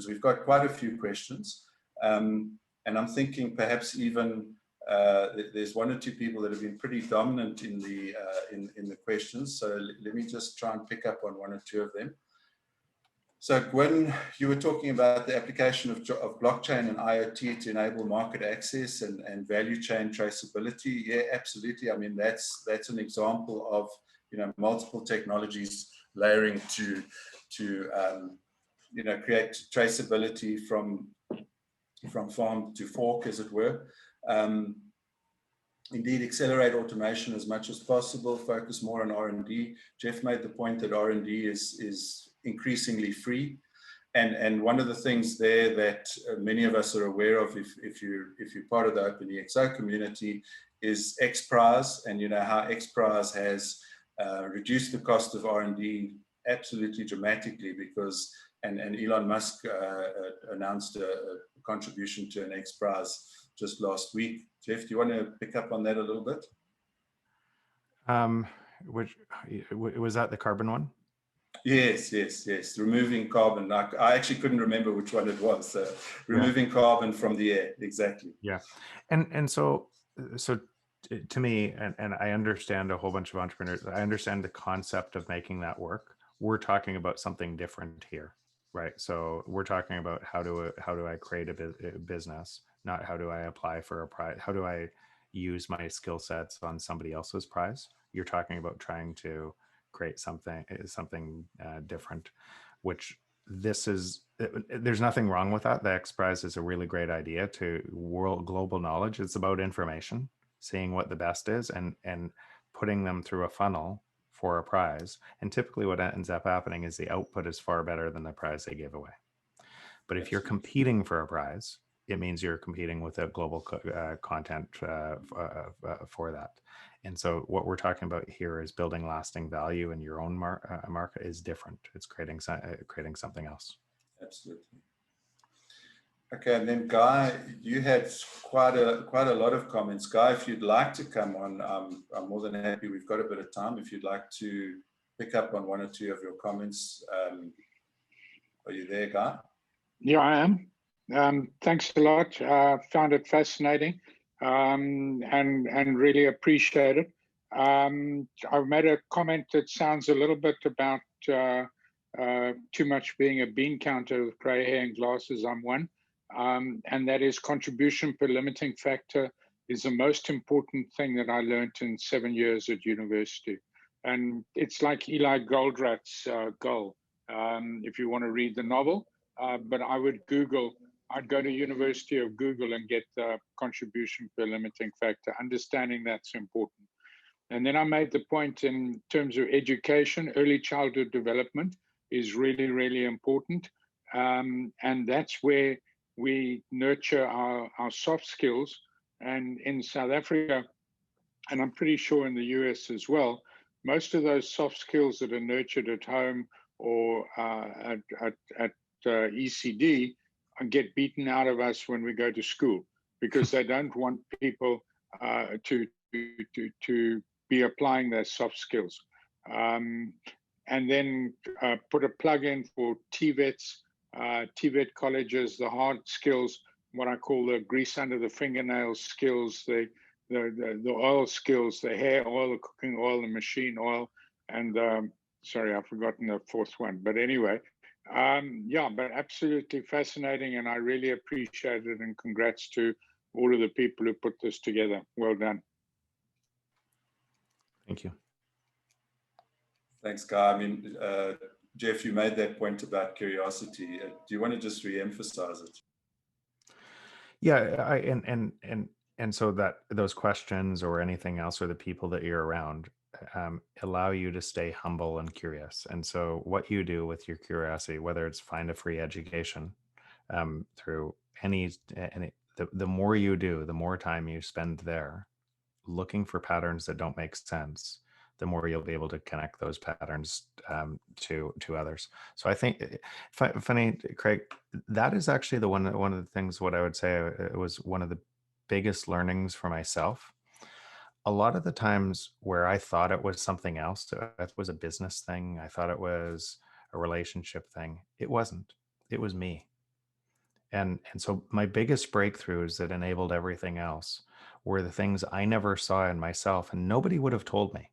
We've got quite a few questions, and I'm thinking perhaps even there's one or two people that have been pretty dominant in the questions. So let me just try and pick up on one or two of them. So Gwen, you were talking about the application of blockchain and IoT to enable market access and value chain traceability. Yeah, absolutely. I mean, that's an example of, you know, multiple technologies layering to you know, create traceability from farm to fork, as it were. Indeed, accelerate automation as much as possible, focus more on R&D. Jeff made the point that R&D is increasingly free. And one of the things there that many of us are aware of, if you're part of the OpenEXO community, is XPRIZE, and you know how XPRIZE has reduced the cost of R&D absolutely dramatically, because and Elon Musk announced a contribution to an XPRIZE just last week. Jeff, do you want to pick up on that a little bit? Which was that the carbon one? Yes. Removing carbon. I actually couldn't remember which one it was. Removing carbon from the air. Exactly. Yeah, and so to me, and I understand a whole bunch of entrepreneurs. I understand the concept of making that work. We're talking about something different here, right? So we're talking about how do I create a business, not how do I apply for a prize. How do I use my skill sets on somebody else's prize? You're talking about trying to create something different, which this is. There's nothing wrong with that. The X Prize is a really great idea to global knowledge. It's about information, seeing what the best is, and putting them through a funnel for a prize. And typically what ends up happening is the output is far better than the prize they give away. But if you're competing for a prize, it means you're competing with a global content for that. And so what we're talking about here is building lasting value in your own market is different. It's creating something else. Absolutely. Okay, and then Guy, you had quite a lot of comments. Guy, if you'd like to come on, I'm more than happy. We've got a bit of time. If you'd like to pick up on one or two of your comments, are you there, Guy? Yeah, I am. Thanks a lot. Found it fascinating and really appreciate it. I've made a comment that sounds a little bit about too much being a bean counter with grey hair and glasses. I'm one. And that is contribution per limiting factor is the most important thing that I learned in 7 years at university. And it's like Eli Goldratt's goal, if you want to read the novel. But I'd go to University of Google and get the contribution per limiting factor, understanding that's important. And then I made the point in terms of education, early childhood development is really, really important. And that's where we nurture our soft skills. And in South Africa, and I'm pretty sure in the US as well, most of those soft skills that are nurtured at home or at ECD get beaten out of us when we go to school, because they don't want people to be applying their soft skills. And then put a plug in for TVETs, TVET colleges, the hard skills, what I call the grease under the fingernails skills, the oil skills, the hair oil, the cooking oil, the machine oil, and sorry, I've forgotten the fourth one. But anyway, yeah, but absolutely fascinating, and I really appreciate it, and congrats to all of the people who put this together. Well done. Thank you. Thanks, Guy. I mean, Jeff, you made that point about curiosity. Do you want to just re-emphasize it? Yeah, and so that those questions or anything else, or the people that you're around, allow you to stay humble and curious. And so what you do with your curiosity, whether it's find a free education through the more you do, the more time you spend there looking for patterns that don't make sense, the more you'll be able to connect those patterns to others. So I think, funny, Craig, that is actually one of the things, what I would say it was one of the biggest learnings for myself. A lot of the times where I thought it was something else, it was a business thing, I thought it was a relationship thing, it wasn't. It was me. And so my biggest breakthroughs that enabled everything else were the things I never saw in myself, and nobody would have told me.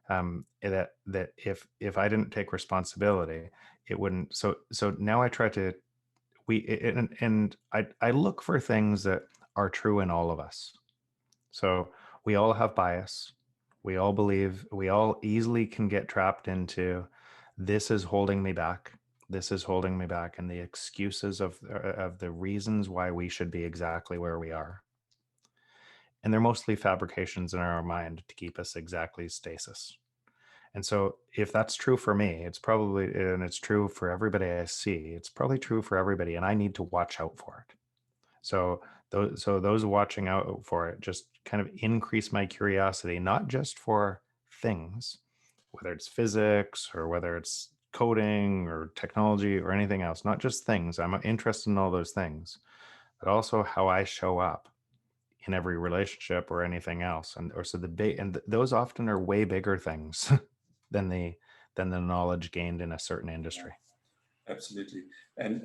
That if I didn't take responsibility, it wouldn't. So now I try to I look for things that are true in all of us. So we all have bias. We all believe, we all easily can get trapped into, this is holding me back. This is holding me back, and the excuses of the reasons why we should be exactly where we are. And they're mostly fabrications in our mind to keep us exactly stasis. And so if that's true for me, it's probably, and it's true for everybody I see, it's probably true for everybody, and I need to watch out for it. So those watching out for it just kind of increase my curiosity, not just for things, whether it's physics or whether it's coding or technology or anything else, not just things. I'm interested in all those things, but also how I show up in every relationship or anything else. And those often are way bigger things than the knowledge gained in a certain industry. Absolutely. And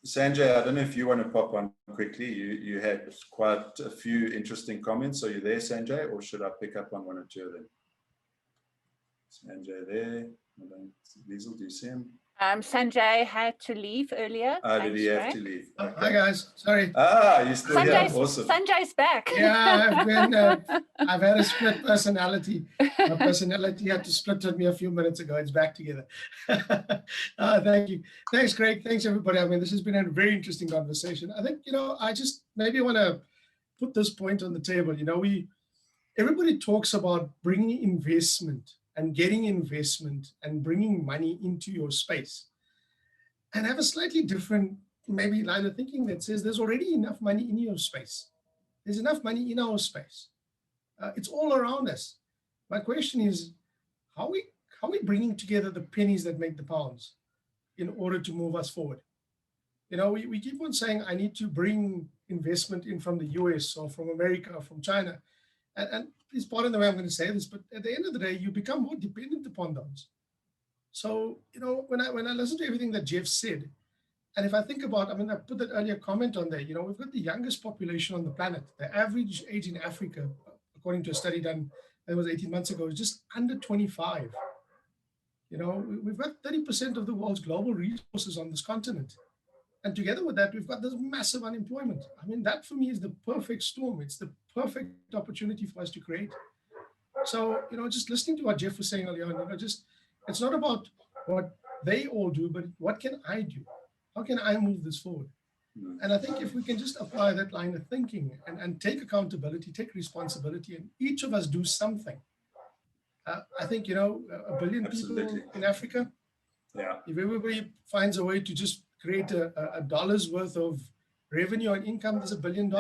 Sanjay, I don't know if you want to pop on quickly. You had quite a few interesting comments. Are you there, Sanjay, or should I pick up on one or two of them? Sanjay there. Liesl, do you see him? Sanjay had to leave earlier. Did he have to leave? Okay. Hi guys, sorry. You're still here. Awesome. Sanjay's back. Yeah, I've had a split personality. My personality had to split with me a few minutes ago. It's back together. Thank you. Thanks, Craig. Thanks, everybody. I mean, this has been a very interesting conversation. I think, I just maybe want to put this point on the table. Everybody talks about bringing investment and getting investment and bringing money into your space, and have a slightly different maybe line of thinking that says there's already enough money in your space. There's enough money in our space. It's all around us. My question is, how are we bringing together the pennies that make the pounds in order to move us forward? We keep on saying, I need to bring investment in from the US or from America or from China. And please pardon the way I'm going to say this, but at the end of the day, you become more dependent upon those. So, when I listen to everything that Jeff said, and if I think about, I put that earlier comment on there, we've got the youngest population on the planet. The average age in Africa, according to a study done, that was 18 months ago, is just under 25. We've got 30% of the world's global resources on this continent. And together with that, we've got this massive unemployment. That for me is the perfect storm. It's the perfect opportunity for us to create. So, just listening to what Jeff was saying earlier on, it's not about what they all do, but what can I do? How can I move this forward? And I think if we can just apply that line of thinking and take accountability, take responsibility, and each of us do something. I think, 1 billion Absolutely. people in Africa, if everybody finds a way to just create a dollar's worth of revenue and income, there's $1 billion.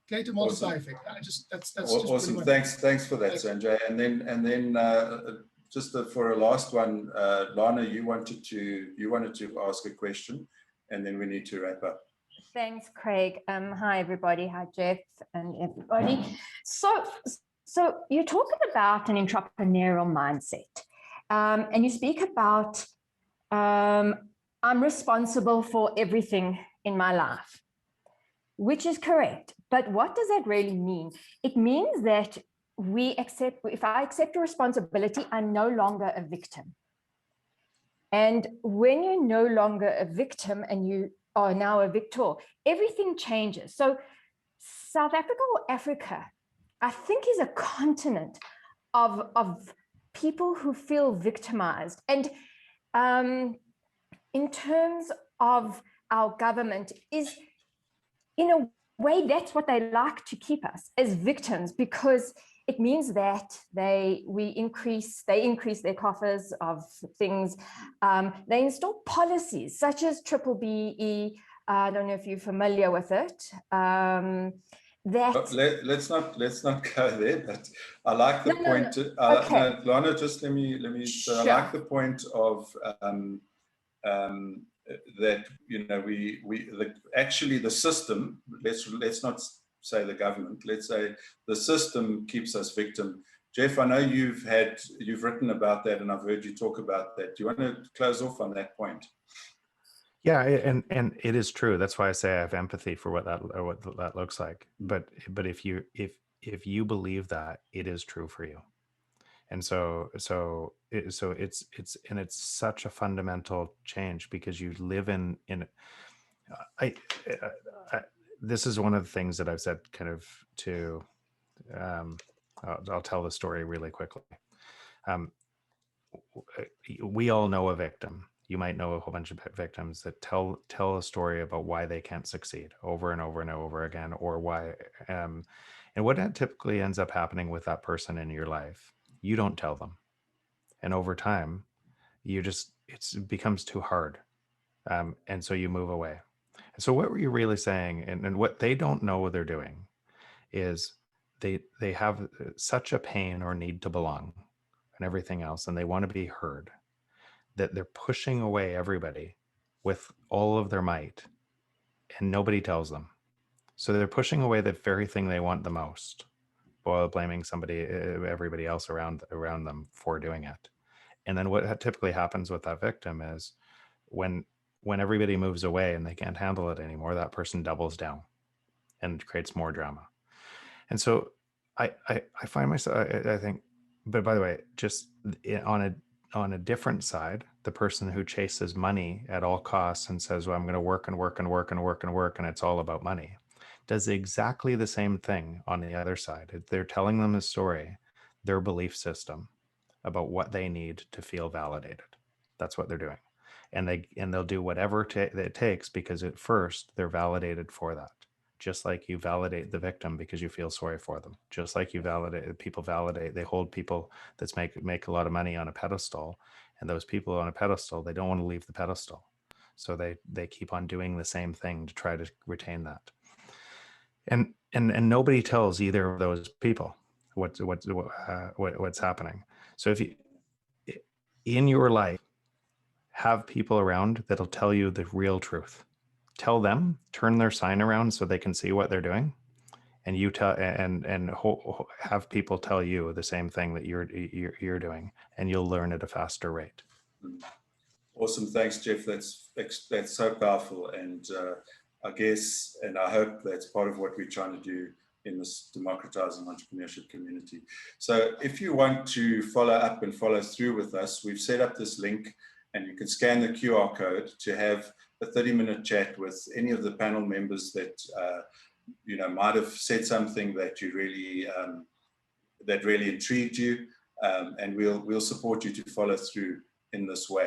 Create a multiplier effect. That's awesome. Just thanks for that, Sanjay. And then just for a last one, Lana, you wanted to ask a question, and then we need to wrap up. Thanks, Craig. Hi, everybody. Hi, Jeff and everybody. So you're talking about an entrepreneurial mindset, and you speak about I'm responsible for everything in my life, which is correct. But what does that really mean? It means that if I accept a responsibility, I'm no longer a victim. And when you're no longer a victim and you are now a victor, everything changes. So South Africa, or Africa, I think, is a continent of people who feel victimized. And in terms of our government, is in a way that's what they like to keep us, as victims, because it means that they increase their coffers of things. They install policies such as BBBE. I don't know if you're familiar with it. Let's not go there. But I like the point. Okay. No, Lana, just let me. So Sure. I like the point of that. Actually the system. Let's not say the government. Let's say the system keeps us victim. Jeff, I know you've written about that, and I've heard you talk about that. Do you want to close off on that point? Yeah, and it is true. That's why I say I have empathy for what that looks like. But if you believe that, it is true for you. And it's such a fundamental change, because you live in I, this is one of the things that I've said kind of to I'll tell the story really quickly. We all know a victim. You might know a whole bunch of victims that tell a story about why they can't succeed over and over and over again, or why and what typically ends up happening with that person in your life, you don't tell them. And over time, it becomes too hard. And so you move away. So what were you really saying? And what they don't know they're doing is they have such a pain or need to belong and everything else, and they want to be heard, that they're pushing away everybody with all of their might, and nobody tells them. So they're pushing away the very thing they want the most, while blaming everybody else around them for doing it. And then what typically happens with that victim is when everybody moves away and they can't handle it anymore, that person doubles down and creates more drama. And so I find myself, I think, but by the way, just on a different side, the person who chases money at all costs and says, well, I'm going to work and work and work and work and work, and it's all about money, does exactly the same thing on the other side. They're telling them a story, their belief system about what they need to feel validated. That's what they're doing. And they'll do whatever it takes, because at first they're validated for that. Just like you validate the victim because you feel sorry for them. Just like you they hold people that make a lot of money on a pedestal, and those people on a pedestal, they don't want to leave the pedestal. So they keep on doing the same thing to try to retain that. And nobody tells either of those people what's happening. So if you, in your life, have people around that'll tell you the real truth. Tell them, turn their sign around so they can see what they're doing, and you tell have people tell you the same thing that you're doing, and you'll learn at a faster rate. Awesome, thanks, Jeff. That's so powerful, and I guess, and I hope that's part of what we're trying to do in this democratizing entrepreneurship community. So if you want to follow up and follow through with us, we've set up this link, and you can scan the QR code to have a 30-minute chat with any of the panel members that might have said something that you really that really intrigued you, and we'll support you to follow through in this way.